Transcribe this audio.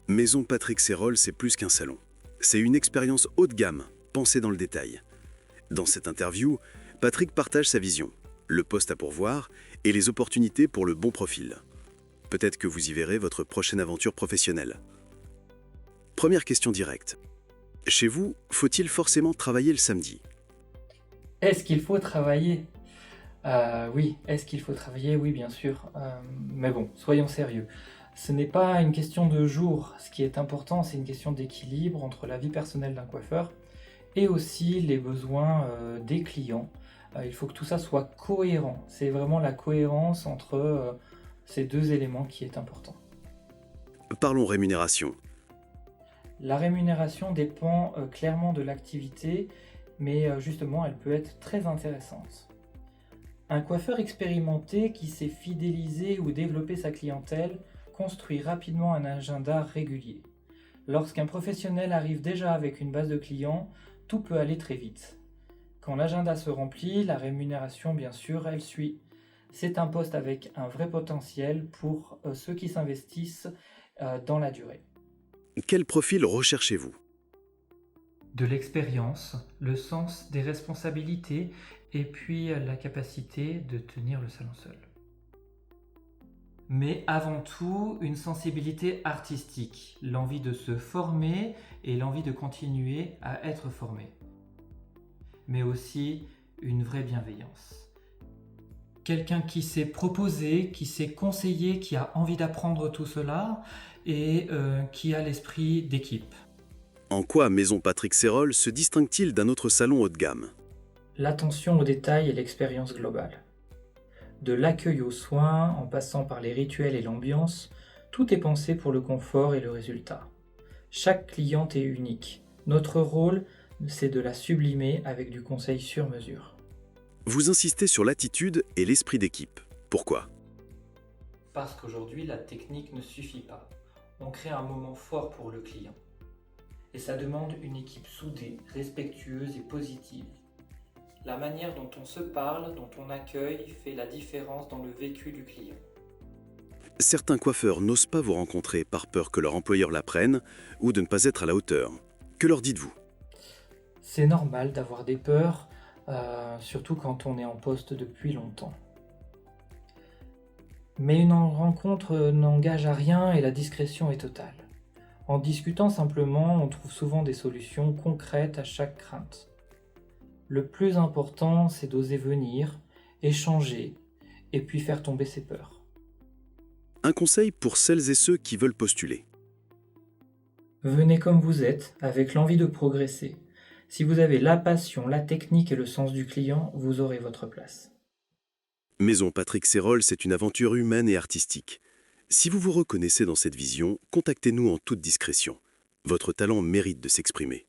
Maison Patrick Serrol, c'est plus qu'un salon. C'est une expérience haut de gamme, pensée dans le détail. Dans cette interview, Patrick partage sa vision, le poste à pourvoir et les opportunités pour le bon profil. Peut-être que vous y verrez votre prochaine aventure professionnelle. Première question directe. Chez vous, faut-il forcément travailler le samedi? Est-ce qu'il faut travailler? Oui, est-ce qu'il faut travailler? Oui, bien sûr. Mais bon, soyons sérieux. Ce n'est pas une question de jour. Ce qui est important, c'est une question d'équilibre entre la vie personnelle d'un coiffeur et aussi les besoins des clients. Il faut que tout ça soit cohérent. C'est vraiment la cohérence entre ces deux éléments qui est important. Parlons rémunération. La rémunération dépend clairement de l'activité, mais justement, elle peut être très intéressante. Un coiffeur expérimenté qui sait fidéliser ou développer sa clientèle construit rapidement un agenda régulier. Lorsqu'un professionnel arrive déjà avec une base de clients, tout peut aller très vite. Quand l'agenda se remplit, la rémunération, bien sûr, elle suit. C'est un poste avec un vrai potentiel pour ceux qui s'investissent dans la durée. Quel profil recherchez-vous? De l'expérience, le sens des responsabilités et puis la capacité de tenir le salon seul. Mais avant tout, une sensibilité artistique, l'envie de se former et l'envie de continuer à être formé. Mais aussi une vraie bienveillance. Quelqu'un qui sait proposer, qui sait conseiller, qui a envie d'apprendre tout cela et qui a l'esprit d'équipe. En quoi Maison Patrick Serrol se distingue-t-il d'un autre salon haut de gamme? L'attention aux détails et l'expérience globale. De l'accueil aux soins, en passant par les rituels et l'ambiance, tout est pensé pour le confort et le résultat. Chaque cliente est unique. Notre rôle, c'est de la sublimer avec du conseil sur mesure. Vous insistez sur l'attitude et l'esprit d'équipe. Pourquoi? Parce qu'aujourd'hui, la technique ne suffit pas. On crée un moment fort pour le client. Et ça demande une équipe soudée, respectueuse et positive. La manière dont on se parle, dont on accueille, fait la différence dans le vécu du client. Certains coiffeurs n'osent pas vous rencontrer par peur que leur employeur l'apprenne ou de ne pas être à la hauteur. Que leur dites-vous? C'est normal d'avoir des peurs, surtout quand on est en poste depuis longtemps. Mais une rencontre n'engage à rien et la discrétion est totale. En discutant simplement, on trouve souvent des solutions concrètes à chaque crainte. Le plus important, c'est d'oser venir, échanger, et puis faire tomber ses peurs. Un conseil pour celles et ceux qui veulent postuler. Venez comme vous êtes, avec l'envie de progresser. Si vous avez la passion, la technique et le sens du client, vous aurez votre place. Maison Patrick Serrol, c'est une aventure humaine et artistique. Si vous vous reconnaissez dans cette vision, contactez-nous en toute discrétion. Votre talent mérite de s'exprimer.